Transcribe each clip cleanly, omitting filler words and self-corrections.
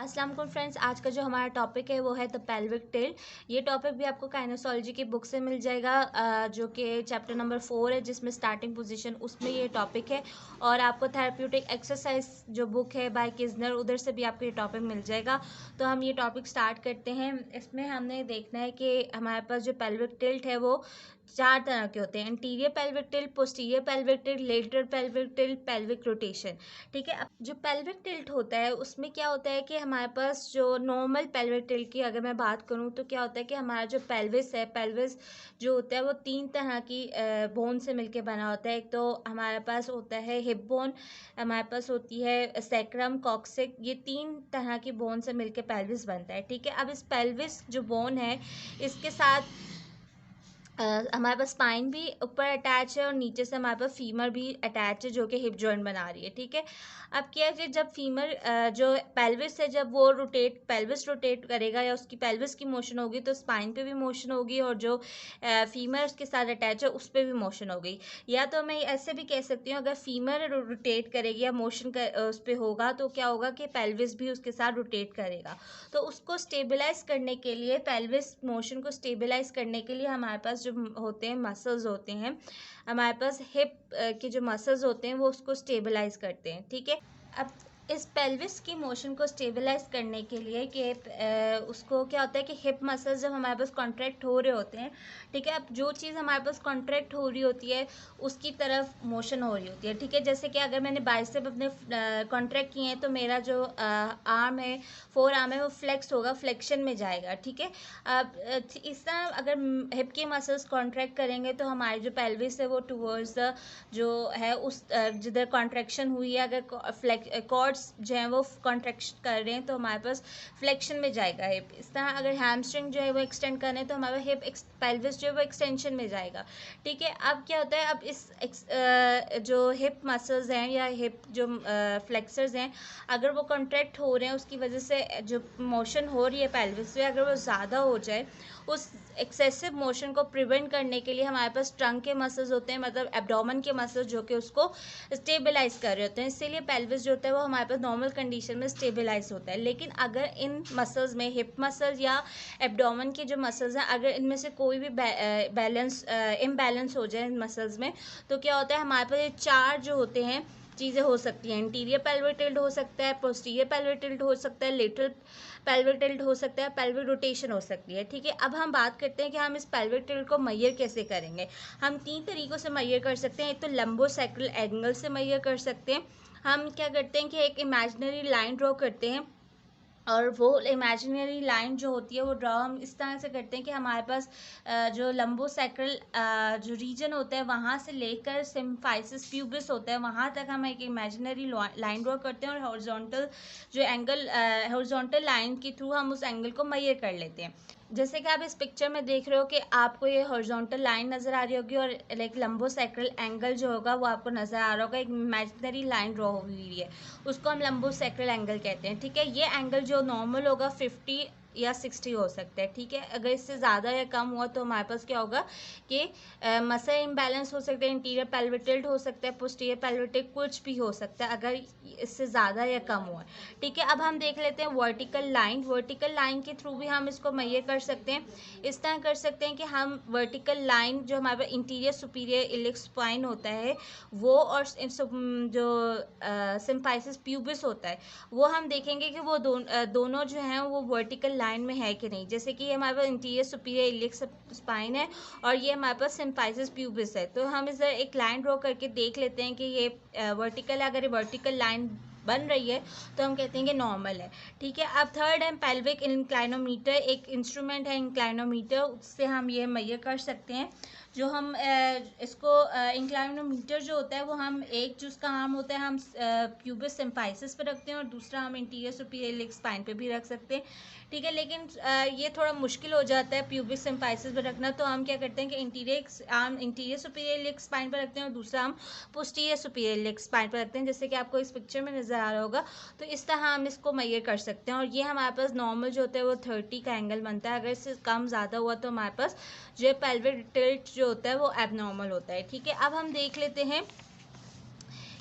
अस्सलाम वालेकुम फ्रेंड्स, आज का जो हमारा टॉपिक है वो है द पेल्विक टिल्ट। ये टॉपिक भी आपको काइनेसोलॉजी की बुक से मिल जाएगा, जो कि चैप्टर नंबर 4 है, जिसमें स्टार्टिंग पोजीशन उसमें ये टॉपिक है। और आपको थेरेप्यूटिक एक्सरसाइज जो बुक है बाय किजनर, उधर से भी आपको ये टॉपिक मिल जाएगा। तो हम ये टॉपिक स्टार्ट करते हैं। इसमें हमने देखना है कि हमारे पास जो पेल्विक टिल्ट है वो 4 तरह के होते हैं: interior pelvic tilt, posterior pelvic tilt, lateral pelvic tilt, pelvic rotation. ठीक है, अब जो पेल्विक टिल्ट होता है उसमें क्या होता है कि हमारे पास जो नॉर्मल पेल्विक टिल्ट की अगर मैं बात करूं तो क्या होता है कि हमारा जो पेल्विस है, पेल्विस जो होता है वो 3 तरह की बोन से मिलके बना होता है। एक तो हमारे पास होता है हिप बोन, हमारे पास होती है सैक्रम, कॉक्सिक, ये 3 तरह की बोन से मिलके पेल्विस बनता है। ठीक है, अब इस पेल्विस जो बोन है इसके साथ हमारे पास स्पाइन भी ऊपर अटैच है और नीचे से हमारे पास फीमर भी अटैच है जो कि हिप जॉइंट बना रही है। ठीक है, अब क्या है कि जब फीमर जो पेल्विस है जब वो पेल्विस रोटेट करेगा या उसकी पेल्विस की मोशन होगी तो स्पाइन पे भी मोशन होगी और जो फीमर उसके साथ अटैच है उस पर भी मोशन होगी। या तो मैं ऐसे भी कह सकती हूँ, अगर फीमर रोटेट करेगी या मोशन उस पर होगा तो क्या होगा कि पेल्विस भी उसके साथ रोटेट करेगा। तो उसको स्टेबलाइज करने के लिए, पेल्विस मोशन को स्टेबलाइज करने के लिए हमारे पास जो होते हैं मसल्स होते हैं, हमारे पास हिप के जो मसल्स होते हैं वो उसको स्टेबलाइज करते हैं। ठीक है, अब इस पेल्विस की मोशन को स्टेबलाइज करने के लिए कि उसको क्या होता है कि हिप मसल्स जब हमारे पास कॉन्ट्रैक्ट हो रहे होते हैं, ठीक है, अब जो चीज़ हमारे पास कॉन्ट्रैक्ट हो रही होती है उसकी तरफ मोशन हो रही होती है। ठीक है, जैसे कि अगर मैंने बाइसेप अपने कॉन्ट्रैक्ट किए हैं तो मेरा जो आर्म है, फोर आर्म है, वो फ्लेक्स होगा, फ्लेक्शन में जाएगा। ठीक है, अब इस तरह अगर हिप के मसल्स कॉन्ट्रैक्ट करेंगे तो हमारी जो पेल्विस है वो टूवर्ड्स द जो है उस जिधर कॉन्ट्रैक्शन हुई है, अगर कॉर्ड्स जो हैं वो कॉन्ट्रैक्शन कर रहे हैं तो हमारे पास फ्लेक्शन में जाएगा हिप। इस तरह अगर हैमस्ट्रिंग जो है वो एक्सटेंड कर रहे हैं तो हमारा हिप पेल्विस जो है वो एक्सटेंशन में जाएगा। ठीक है, अब क्या होता है, अब जो हिप मसल्स हैं या हिप जो फ्लेक्सर्स हैं, अगर वो कॉन्ट्रैक्ट हो रहे हैं उसकी वजह से जो मोशन हो रही है पेल्विस में, अगर वो ज़्यादा हो जाए, उस एक्सेसिव मोशन को प्रिवेंट करने के लिए हमारे पास ट्रंक के मसल्स होते हैं, मतलब एब्डोमेन के मसल्स जो कि उसको स्टेबलाइज कर रहे होते हैं। इसीलिए पेल्विस जो होता है वो हमारे पास नॉर्मल कंडीशन में स्टेबलाइज होता है। लेकिन अगर इन मसल्स में, हिप मसल्स या एब्डोमेन के जो मसल्स हैं, अगर इनमें से कोई भी इम्बैलेंस हो जाए इन मसल्स में, तो क्या होता है, हमारे पास ये 4 जो होते हैं चीज़ें हो सकती हैं। इंटीरियर पेल्विक टिल्ट हो सकता है, पोस्टीरियर पेल्विक टिल्ट हो सकता है, लेटरल पेल्विक टिल्ट हो सकता है, पेल्विक रोटेशन हो सकती है। ठीक है, अब हम बात करते हैं कि हम इस पेल्विक टिल्ट को मेजर कैसे करेंगे। हम 3 तरीक़ों से मेजर कर सकते हैं। एक तो लंबोसैक्रल एंगल से मेजर कर सकते हैं। हम क्या करते हैं कि एक इमेजिनरी लाइन ड्रॉ करते हैं और वो इमेजिनरी लाइन जो होती है वो ड्रॉ हम इस तरह से करते हैं कि हमारे पास जो लंबोसैक्रल जो रीजन होता है वहाँ से लेकर सिम्फाइसिस प्यूबिस होता है वहाँ तक हम एक इमेजिनरी लाइन ड्रॉ करते हैं और हॉरिजॉन्टल जो एंगल, हॉरिजॉन्टल लाइन के थ्रू हम उस एंगल को मेजर कर लेते हैं। जैसे कि आप इस पिक्चर में देख रहे हो कि आपको ये हॉरिजॉन्टल लाइन नज़र आ रही होगी और एक लंबोसैक्रल एंगल जो होगा वो आपको नज़र आ रहा होगा, एक इमेजिनरी लाइन ड्रॉ हुई है, उसको हम लंबोसैक्रल एंगल कहते हैं। ठीक है, ये एंगल जो नॉर्मल होगा 50 या 60 हो सकता है। ठीक है, अगर इससे ज़्यादा या कम हुआ तो हमारे पास क्या होगा कि मसल इम्बैलेंस हो सकता है, इंटीरियर पेल्विक टिल्ट हो सकता है, पोस्टीरियर पेल्विक टिल्ट, कुछ भी हो सकता है अगर इससे ज़्यादा या कम हुआ। ठीक है, अब हम देख लेते हैं वर्टिकल लाइन। वर्टिकल लाइन के थ्रू भी हम इसको मेजर कर सकते हैं। इस तरह कर सकते हैं कि हम वर्टिकल लाइन जो हमारे पास इंटीरियर सुपीरियर इलिक स्पाइन होता है वो, और जो सिम्फाइसिस प्यूबिस होता है, वो हम देखेंगे कि वो दोनों जो हैं वो वर्टिकल लाइन में है कि नहीं। जैसे कि ये हमारे पास इंटीरियर सुपीरियर इलिक स्पाइन है और ये हमारे पास सिम्फाइसिस प्यूबिस है, तो हम इधर एक लाइन ड्रॉ करके देख लेते हैं कि ये वर्टिकल है। अगर ये वर्टिकल लाइन बन रही है तो हम कहते हैं कि नॉर्मल है। ठीक है, अब थर्ड है पेल्विक इंक्लाइनोमीटर। एक इंस्ट्रूमेंट है इंक्लाइनोमीटर, उससे हम ये मेजर कर सकते हैं। जो हम इसको इंक्लाइनोमीटर जो होता है वो हम एक जो उसका आर्म होता है हम प्यूबिस सिम्फाइसिस पे रखते हैं और दूसरा हम इंटीरियर सुपीरियर इलिक स्पाइन पे भी रख सकते हैं। ठीक है, लेकिन ये थोड़ा मुश्किल हो जाता है प्यूबिक सिम्फाइसिस पे रखना, तो हम क्या करते हैं कि इंटीरियर सुपीरियर इलिक स्पाइन पर रखते हैं और दूसरा हम पोस्टीरियर सुपीरियर इलिक स्पाइन पर रखते हैं, जैसे कि आपको इस पिक्चर में नज़र आ रहा होगा। तो इस तरह हम इसको मेजर कर सकते हैं और ये हमारे पास नॉर्मल जो होता है वो 30 का एंगल बनता है। अगर इससे कम ज़्यादा हुआ तो हमारे पास जो पेल्विक टिल्ट जो होता है वो एबनॉर्मल होता है। ठीक है, अब हम देख लेते हैं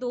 2